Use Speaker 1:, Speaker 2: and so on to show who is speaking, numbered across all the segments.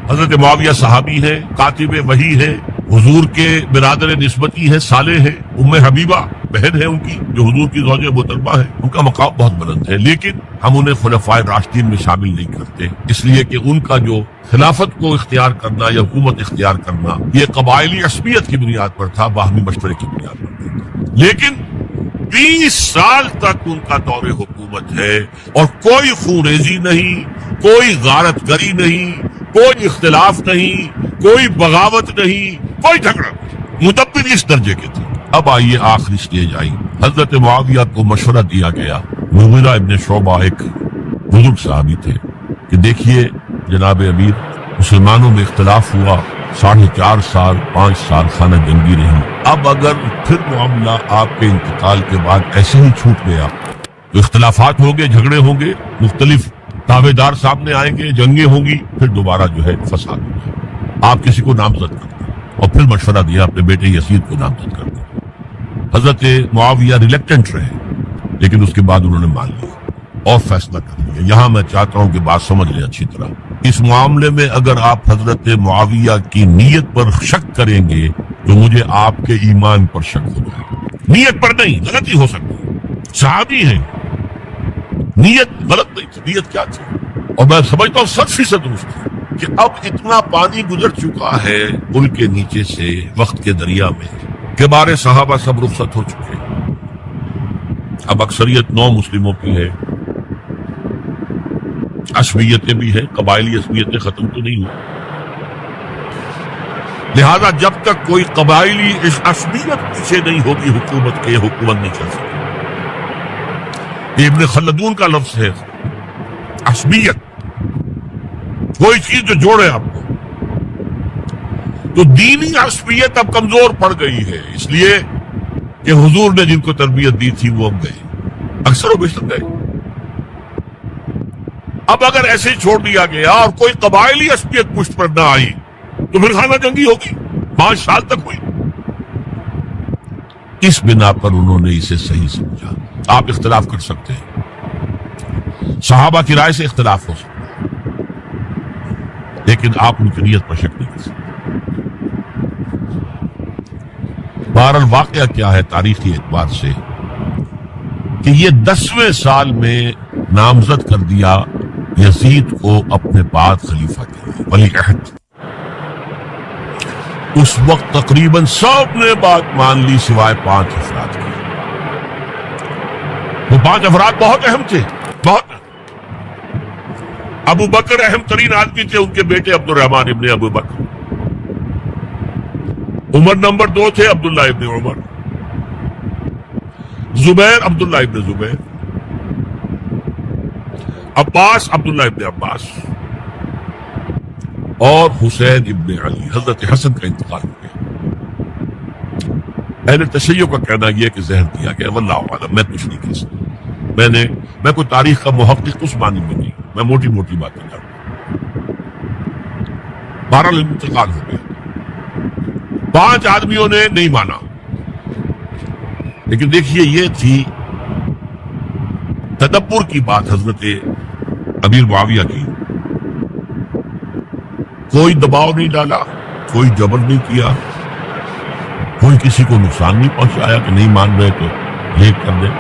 Speaker 1: حضرت معاویہ صحابی ہے، کاتب وحی ہے، حضور کے برادر نسبتی ہے، صالح ہے، ام حبیبہ بہن ہے ان کی جو حضور کی زوجہ محترمہ ہے، ان کا مقام بہت بلند ہے، لیکن ہم انہیں خلفائے راشدین میں شامل نہیں کرتے، اس لیے کہ ان کا جو خلافت کو اختیار کرنا یا حکومت اختیار کرنا یہ قبائلی عصبیت کی بنیاد پر تھا، باہمی مشورے کی بنیاد پر تھا، لیکن 20 سال تک ان کا دور حکومت ہے اور کوئی خونریزی نہیں، کوئی غارت گری نہیں، کوئی اختلاف نہیں، کوئی بغاوت نہیں، کوئی جھگڑا نہیں، مدبر اس درجے کے تھے۔ اب آئیے آخری سٹیج آئی، حضرت معاویہ کو مشورہ دیا گیا، مغیرہ ابن شعبہ ایک بزرگ صحابی تھے، کہ دیکھیے جناب امیر، مسلمانوں میں اختلاف ہوا، 4.5 سال 5 سال خانہ جنگی رہی، اب اگر پھر معاملہ آپ کے انتقال کے بعد ایسے ہی چھوٹ گیا تو اختلافات ہوں گے، جھگڑے ہوں گے، مختلف دعوے دار سامنے آئیں گے، جنگیں ہوں گی، پھر دوبارہ جو ہے فساد ہوگا۔ آپ کسی کو نامزد کر دیں، اور پھر مشورہ دیا اپنے بیٹے یزید کو نامزد کر دیں۔ حضرت معاویہ ریلیکٹنٹ رہے، لیکن اس کے بعد انہوں نے مان لیا اور فیصلہ کر لیا۔ یہاں میں چاہتا ہوں کہ بات سمجھ لیں اچھی طرح، اس معاملے میں اگر آپ حضرت معاویہ کی نیت پر شک کریں گے تو مجھے آپ کے ایمان پر شک ہو جائے گا۔ نیت پر نہیں، غلطی ہو سکتی ہے، صحابی ہیں، نیت غلط نہیں تھی، نیت کیا تھی؟ اور میں سمجھتا ہوں 100% درست ہے کہ اب اتنا پانی گزر چکا ہے پل کے نیچے سے وقت کے دریا میں کہ بارے صحابہ سب رخصت ہو چکے، اب اکثریت 9 مسلموں کی ہے، عصبیتیں بھی ہیں، قبائلی عصبیتیں ختم تو نہیں ہوئی، لہذا جب تک کوئی قبائلی عصبیت پیچھے نہیں ہوگی حکومت کے، حکومت نہیں چل سکتی۔ یہ ابن خلدون کا لفظ ہے، عصبیت، کوئی چیز جو جوڑے آپ کو۔ تو دینی عصبیت اب کمزور پڑ گئی ہے، اس لیے کہ حضور نے جن کو تربیت دی تھی وہ اب گئے، اکثر و بیشتر گئے۔ اب اگر ایسے چھوڑ دیا گیا اور کوئی قبائلی عصبیت پشت پر نہ آئی تو پھر خانہ جنگی ہوگی، 5 سال تک ہوئی۔ اس بنا پر انہوں نے اسے صحیح سمجھا۔ آپ اختلاف کر سکتے ہیں، صحابہ کی رائے سے اختلاف ہو سکتا ہے، لیکن آپ ان کی نیت پر شک نہیں کر سکتے۔ بہرحال واقعہ کیا ہے تاریخی اعتبار سے کہ یہ 10ویں سال میں نامزد کر دیا یزید کو اپنے بعد خلیفہ کے لیے، ولی عہد۔ اس وقت تقریباً سب نے بات مان لی سوائے 5 افراد کی۔ وہ 5 افراد بہت اہم تھے، بہت۔ ابو بکر اہم ترین آدمی تھے، ان کے بیٹے عبد الرحمن ابن ابو بکر۔ عمر نمبر 2 تھے، عبداللہ ابن عمر۔ زبیر، عبداللہ ابن زبیر۔ عباس، عبداللہ ابن عباس۔ اور حسین ابن علی، حضرت حسن کا انتقال ہو گیا۔ اہل تشیع کا کہنا یہ کہ زہر دیا گیا، واللہ اعلم، میں کچھ نہیں کہہ سکتا۔ میں کوئی تاریخ کا محقق اس معنی میں نہیں، میں موٹی موٹی باتیں کرتا ہوں۔ بہرحال انتقال ہو گیا، 5 آدمیوں نے نہیں مانا، لیکن دیکھیے یہ تھی تدبر کی بات حضرت امیر معاویہ کی۔ کوئی دباؤ نہیں ڈالا، کوئی جبر نہیں کیا، کوئی کسی کو نقصان نہیں پہنچایا کہ نہیں مان رہے تو یہ کر دیں۔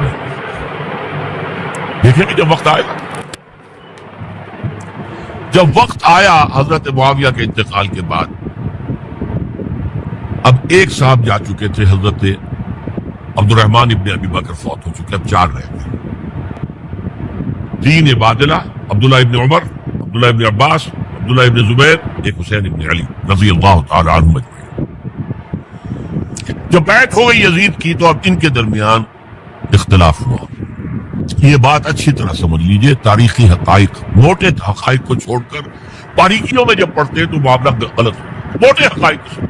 Speaker 1: دیکھیں کہ جب وقت آیا، جب وقت آیا حضرت معاویہ کے انتقال کے بعد، اب ایک صاحب جا چکے تھے، حضرت عبد الرحمن ابن ابی بکر فوت ہو چکے، اب 4 رہ گئے۔ 3 عبادلہ، عبداللہ ابن عمر، عبداللہ ابن عباس، عبداللہ ابن زبیر، ایک حسین ابن علی رضی اللہ تعالی عنہ مجمعین۔ جب بیعت ہو گئی یزید کی تو اب ان کے درمیان اختلاف ہوا۔ یہ بات اچھی طرح سمجھ لیجئے، تاریخی حقائق، موٹے حقائق کو چھوڑ کر باریکیوں میں جب پڑھتے ہیں تو معاملہ غلط ہو۔ موٹے حقائق سے،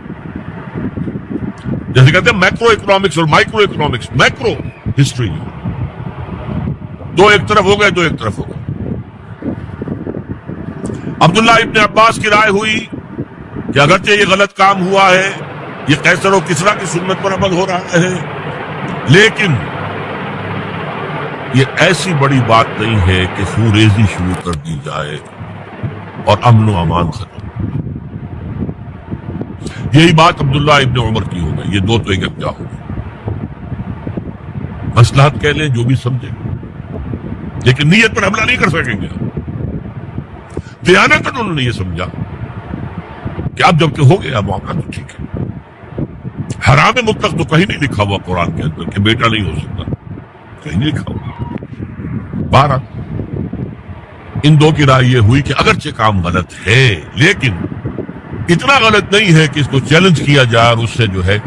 Speaker 1: جیسے کہتے ہیں میکرو اکنامکس اور مائکرو اکنامکس، میکرو ہسٹری، 2 ایک طرف ہو گئے، 2 ایک طرف ہو گئے۔ عبداللہ ابن عباس کی رائے ہوئی کہ اگرچہ یہ غلط کام ہوا ہے، یہ قیصر و کسریٰ کی سنت پر عمل ہو رہا ہے، لیکن یہ ایسی بڑی بات نہیں ہے کہ خونریزی شروع کر دی جائے اور امن و امان ختم۔ یہی بات عبداللہ ابن عمر کی ہو گئی. یہ دو تو یکجا ہو گئی. مصلحت کہہ لیں جو بھی سمجھیں, لیکن نیت پر حملہ نہیں کر سکیں گے. دیانت انہوں نے یہ سمجھا کہ اب جب کہ ہو گیا موقع تو ٹھیک ہے. حرام مطلق تو کہیں نہیں لکھا ہوا قرآن کے اندر کہ بیٹا نہیں ہو سکتا, کہیں نہیں لکھا ہوا. بہرحال ان دو کی رائے یہ ہوئی کہ اگرچہ کام غلط ہے لیکن اتنا غلط نہیں ہے کہ اس کو چیلنج کیا جائے اور اس سے جو ہے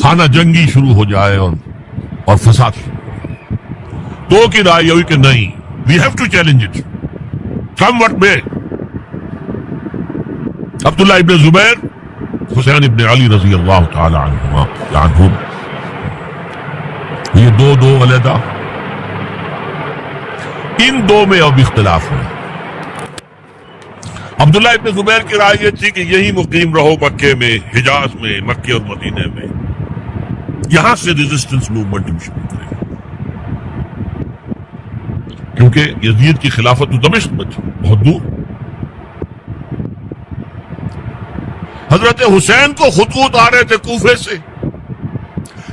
Speaker 1: خانہ جنگی شروع ہو جائے اور فساد شروع ہو جائے. دو کی رائے یہ ہوئی کہ نہیں, we have to challenge it come what may. Abdullah ابن زبیر, حسین ابن علی رضی اللہ تعالی عنہم, یہ دو علیحدہ. ان دو میں اب اختلاف ہے. عبداللہ ابن زبیر کی رائے یہ تھی کہ یہی مقیم رہو مکے میں, حجاز میں, مکے اور مدینے میں, یہاں سے ریزسٹنس موومنٹ شروع کرے, کیونکہ یزید کی خلافت تو دمشق میں تھی, بہت دور. حضرت حسین کو خطوط آ رہے تھے کوفے سے.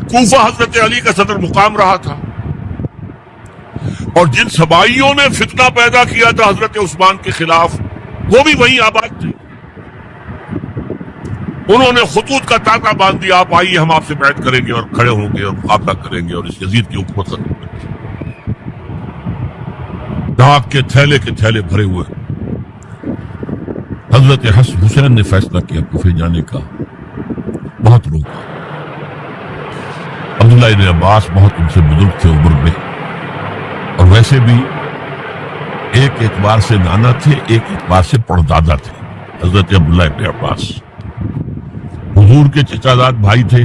Speaker 1: کوفہ حضرت علی کا صدر مقام رہا تھا, اور جن سبائیوں نے فتنہ پیدا کیا تھا حضرت عثمان کے خلاف وہ بھی وہیں آباد تھے. انہوں نے خطوط کا تاکہ باندھ دیا, آپ آئیے ہم آپ سے بیعت کریں گے اور کھڑے ہوں گے اور مقابلہ کریں گے اور اس یزید کی حکومت ختم کریں گے. ڈاک کے تھیلے بھرے ہوئے. حضرت حسین نے فیصلہ کیا کوفے جانے کا, بہت روکا. عبداللہ ابن عباس بہت ان سے بزرگ تھے عمر میں, اور ویسے بھی ایک اعتبار سے نانا تھے, ایک اعتبار سے پڑدادا تھے. حضرت عبداللہ ابن عباس حضور کے چچا زاد بھائی تھے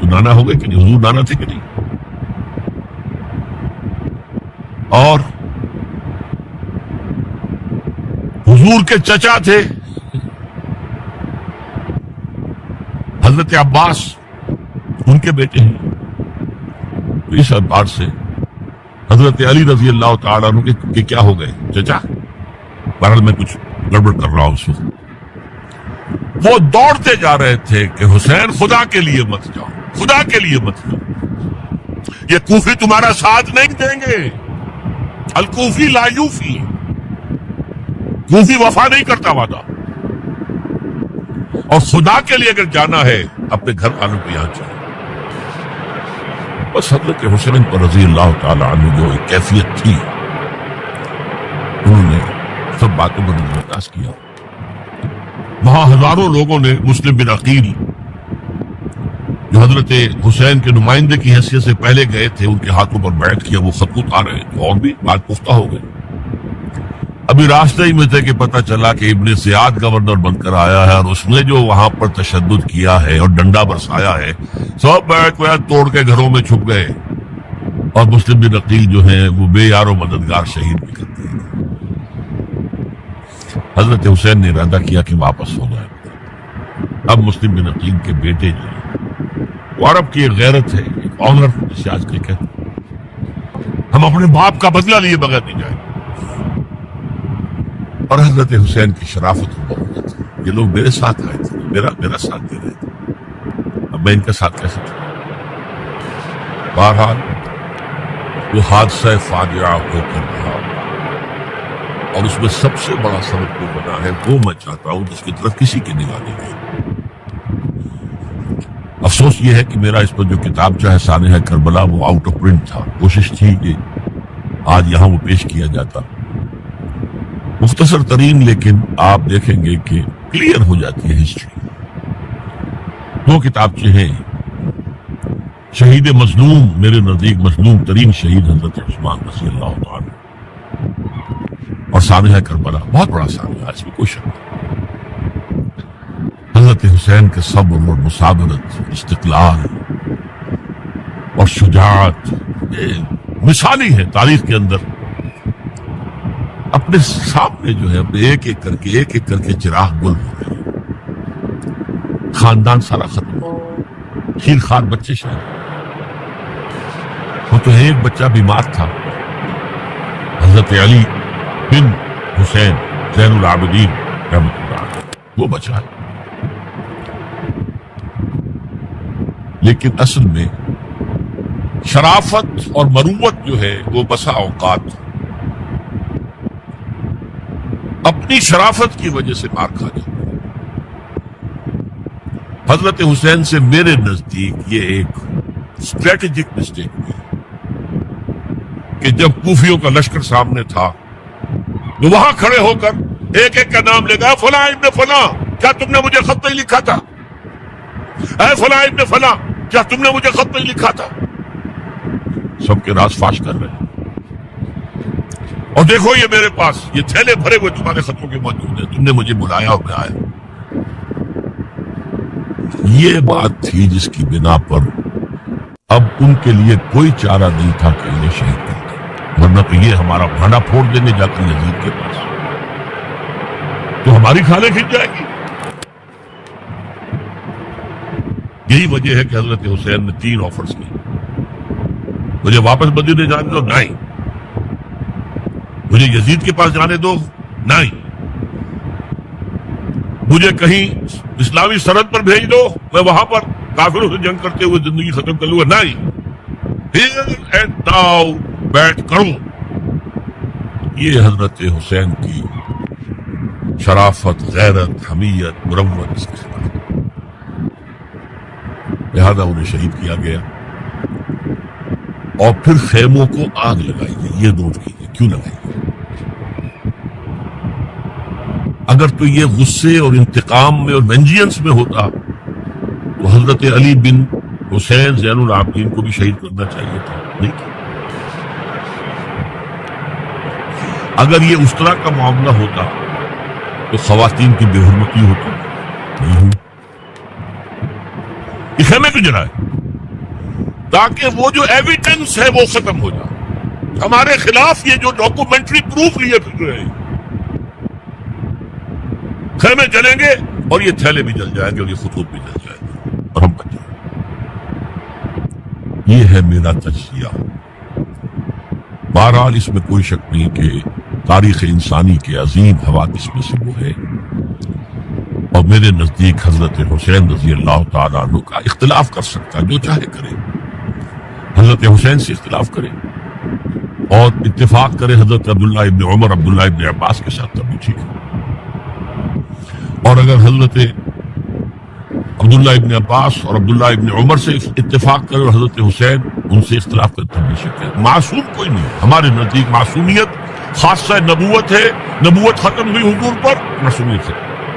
Speaker 1: تو نانا ہو گئے کہ نہیں, حضور نانا تھے کہ نہیں. اور حضور کے چچا تھے حضرت عباس, ان کے بیٹے ہیں. تو اس اعتبار سے حضرت علی رضی اللہ تعالیٰ عنہ کے کیا ہو گئے چچا. بہرحال میں کچھ گڑبڑ کر رہا ہوں اس وقت. وہ دوڑتے جا رہے تھے کہ حسین خدا کے لیے مت جاؤ, خدا کے لیے مت جاؤ, یہ کوفی تمہارا ساتھ نہیں دیں گے. الکوفی لا یوفی, کوفی وفا نہیں کرتا وعدہ. اور خدا کے لیے اگر جانا ہے اپنے گھر والوں کو یہاں چاہیے. بس حضرت حسین پر رضی اللہ تعالی عنہ جو ایک کیفیت تھی, انہوں نے سب باتوں پر نظر کیا. وہاں ہزاروں لوگوں نے مسلم بن عقیل جو حضرت حسین کے نمائندے کی حیثیت سے پہلے گئے تھے, ان کے ہاتھوں پر بیعت کیا. وہ خطوط آ رہے تھے اور بھی بات پختہ ہو گئے. ابھی راستے ہی میں تھے کہ پتہ چلا کہ ابن زیاد گورنر بن کر آیا ہے, اور اس نے جو وہاں پر تشدد کیا ہے اور ڈنڈا برسایا ہے, سب بیعت توڑ کے گھروں میں چھپ گئے. اور مسلم بن عقیل جو ہیں وہ بے یار و مددگار شہید بھی کرتے ہیں. حضرت حسین نے ارادہ کیا کہ واپس ہو جائے. اب مسلم بن عقیل کے بیٹے جو وہ عرب کی ایک غیرت ہے, ایک آنر جسے آج کل کہتے ہیں, ہم اپنے باپ کا بدلہ لیے بغیر نہیں جائیں. اور حضرت حسین کی شرافت و بہت, یہ لوگ میرے ساتھ آئے تھے, میرا ساتھ دے رہے تھے, اب میں ان کا ساتھ کیسے دوں. بہرحال وہ حادثہ فاجعہ ہو کر رہا, اور اس میں سب سے بڑا سبق جو بنا ہے وہ میں چاہتا ہوں جس کی طرف کسی کی نگاہ نہیں گئی. افسوس یہ ہے کہ میرا اس پر جو کتابچہ ہے سانحہ کربلا وہ آؤٹ آف پرنٹ تھا. کوشش تھی کہ آج یہاں وہ پیش کیا جاتا, مختصر ترین, لیکن آپ دیکھیں گے کہ کلیئر ہو جاتی ہے ہسٹری. دو کتابچے ہیں. شہید مظلوم, میرے نزدیک مظلوم ترین شہید حضرت عثمان رضی اللہ تعالی, اور سانحہ کربلا بہت بڑا سانحہ, اس میں کوئی شک نہیں. حضرت حسین کے صبر اور مصابرت, استقلال اور شجاعت مثالی ہے تاریخ کے اندر. اپنے سامنے جو ہے اپنے ایک ایک کر کے چراغ گل ہو گئے. خاندان سارا ختم ہو, خیر خار بچے شاید. وہ تو ایک بچہ بیمار تھا, حضرت علی بن حسین زین العابدین رحمۃ اللہ علیہ, وہ بچا. لیکن اصل میں شرافت اور مروت جو ہے وہ بسا اوقات اپنی شرافت کی وجہ سے مار کھا جاتی ہے۔ حضرت حسین سے میرے نزدیک یہ ایک اسٹریٹجک مسٹیک ہوئی کہ جب کوفیوں کا لشکر سامنے تھا تو وہاں کھڑے ہو کر ایک ایک کا نام لے گا، فلاں ابن فلاں کیا تم نے مجھے خط نہیں لکھا تھا؟ اے فلاں ابن فلاں کیا تم نے مجھے خط نہیں لکھا تھا؟ سب کے راز فاش کر رہے ہیں، اور دیکھو یہ میرے پاس یہ تھیلے بھرے ہوئے تمہارے خطوں کے موجود ہیں، تم نے مجھے بلایا اور میں آیا۔ یہ بات تھی جس کی بنا پر اب ان کے لیے کوئی چارہ نہیں تھا کہ انہیں شہید کر دیں، ورنہ تو یہ ہمارا بھانڈا پھوڑ دیں گے جا کر یزید کے پاس، تو ہماری کھالیں کھنچ جائے گی۔ یہی وجہ ہے کہ حضرت حسین نے 3 آفرز کی، مجھے واپس مدینے جانے دو، نہیں، مجھے یزید کے پاس جانے دو، نہیں، مجھے کہیں اسلامی سرحد پر بھیج دو، میں وہاں پر کافروں سے جنگ کرتے ہوئے زندگی ختم کر لوں گا، نہیں، ہیئر اینڈ ناؤ بیٹھ کرو۔ یہ حضرت حسین کی شرافت، غیرت، حمیت، مروت اس کے خلاف، لہذا انہیں شہید کیا گیا۔ اور پھر خیموں کو آگ لگائی گئی۔ یہ نوٹ کیجیے کیوں لگائی گئی؟ اگر تو یہ غصے اور انتقام میں اور وینجینس میں ہوتا تو حضرت علی بن حسین زین العابدین کو بھی شہید کرنا چاہیے تھا، نہیں کیا۔ اگر یہ اس طرح کا معاملہ ہوتا تو خواتین کی بے حرمتی ہوتی، نہیں ہوئی۔ یہ خیمے کیوں جلائے؟ تاکہ وہ جو ایویڈنس ہے وہ ختم ہو جائے، ہمارے خلاف یہ جو ڈاکومنٹری پروف لیے پھر رہے ہیں، خیمے جلیں گے اور یہ تھیلے بھی جل جائیں گے اور یہ خطوط بھی جل جائیں گے اور ہم بچ جائیں گے۔ یہ ہے میرا تجزیہ۔ بہرحال اس میں کوئی شک نہیں کہ تاریخ انسانی کے عظیم حوادث میں سے وہ ہے، اور میرے نزدیک حضرت حسین رضی اللہ تعالیٰ عنہ کا اختلاف کر سکتا، جو چاہے کرے، حضرت حسین سے اختلاف کرے اور اتفاق کرے حضرت عبداللہ ابن عمر، عبداللہ ابن عباس کے ساتھ، تب بھی ٹھیک ہے، اور اگر حضرت عبداللہ ابن عباس اور عبداللہ ابن عمر سے اتفاق کرے اور حضرت حسین ان سے اختلاف کرے، تب بھی شک ہے۔ معصوم کوئی نہیں، ہمارے نزدیک معصومیت خاصہ نبوت ہے، نبوت ختم ہوئی حضور پر، معصومیت سے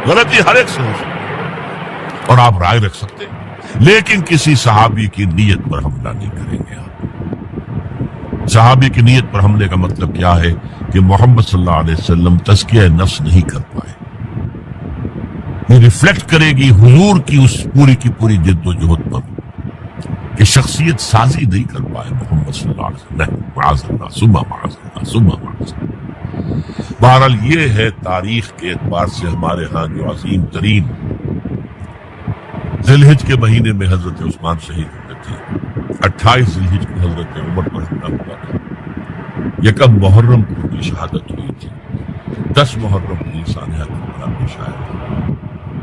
Speaker 1: غلطی ہر ایک سے ہو سکتی ہے اور آپ رائے رکھ سکتے ہیں، لیکن کسی صحابی کی نیت پر حملہ نہیں کریں گے آپ۔ صحابی کی نیت پر حملے کا مطلب کیا ہے کہ محمد صلی اللہ علیہ وسلم تزکیہ نفس نہیں کر پائے، یہ ریفلیکٹ کرے گی حضور کی اس پوری کی پوری جد و جہد پر کہ شخصیت سازی نہیں کر پائے محمد صلی اللہ علیہ وسلم، معاذ اللہ ثم معاذ اللہ ثم معاذ اللہ۔ بہرحال یہ ہے تاریخ کے اعتبار سے ہمارے ہاں جو عظیم ترین ذی الحج کے مہینے میں حضرت عثمان شہید ہوئے تھے، 28 ذی الحج کو حضرت عمر پر حملہ ہوا تھا، 1 محرم کو ان کی شہادت ہوئی تھی، 10 محرم کو سانحہ کربلا پیش آیا تھا۔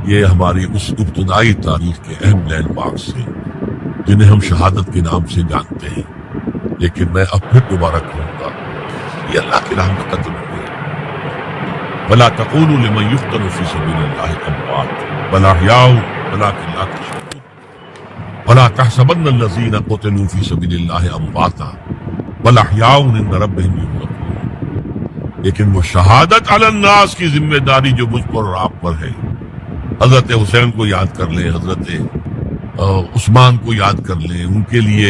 Speaker 1: یہ ہماری اس ابتدائی تاریخ کے اہم لینڈ مارکس ہیں جنہیں ہم شہادت کے نام سے جانتے ہیں، لیکن میں اب پھر دوبارہ کہوں گا یہ اللہ کی راہ میں قتل ہوئے۔ وَلَا تَقُولُوا لِمَنْ يُقْتَلُ فِي سَبِيلِ اللَّهِ أَمْوَاتٌ بَلْ أَحْيَاءٌ وَلَكِنْ لَا تَشْعُرُونَ وَلَا تَحْسَبَنَّ الَّذِينَ قُتِلُوا فِي سَبِيلِ اللَّهِ أَمْوَاتًا بَلْ أَحْيَاءٌ عِندَ رَبِّهِمْ يُرْزَقُونَ۔ لیکن وہ شہادت علی الناس کی ذمہ داری جو مجھ پر اور آپ پر ہے، حضرت حسین کو یاد کر لیں، حضرت عثمان کو یاد کر لیں، ان کے لیے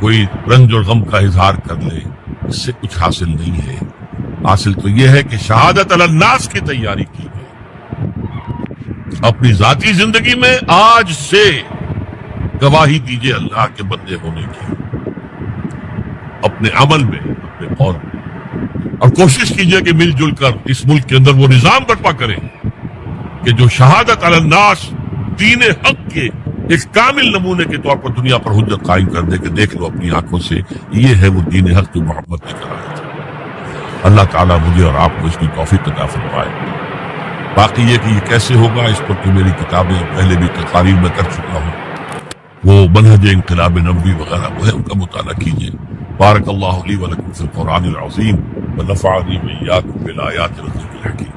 Speaker 1: کوئی رنج اور غم کا اظہار کر لیں، اس سے کچھ حاصل نہیں ہے۔ حاصل تو یہ ہے کہ شہادت علی الناس کی تیاری کی گئی۔ اپنی ذاتی زندگی میں آج سے گواہی دیجیے اللہ کے بندے ہونے کی، اپنے عمل میں، اپنے قول میں، اور کوشش کیجیے کہ مل جل کر اس ملک کے اندر وہ نظام برپا کریں کہ جو شہادت علی الناس دین حق کے ایک کامل نمونے کے طور پر دنیا پر حجت قائم کر دے کہ دیکھ لو اپنی آنکھوں سے، یہ ہے وہ دین حق جو محمد نے کرایا تھا۔ اللہ تعالیٰ مجھے اور آپ کو اس کی توفیق عطا فرمائے۔ باقی یہ کہ یہ کیسے ہوگا، اس پر تو میری کتابیں پہلے بھی تقاریر میں کر چکا ہوں، وہ منہج انقلاب نبوی وغیرہ وہ ہے، ان کا مطالعہ کیجیے۔ بارک اللہ لی ولکم فی القرآن العظیم ونفعنی وإیاکم بالآیات والذکر الحکیم۔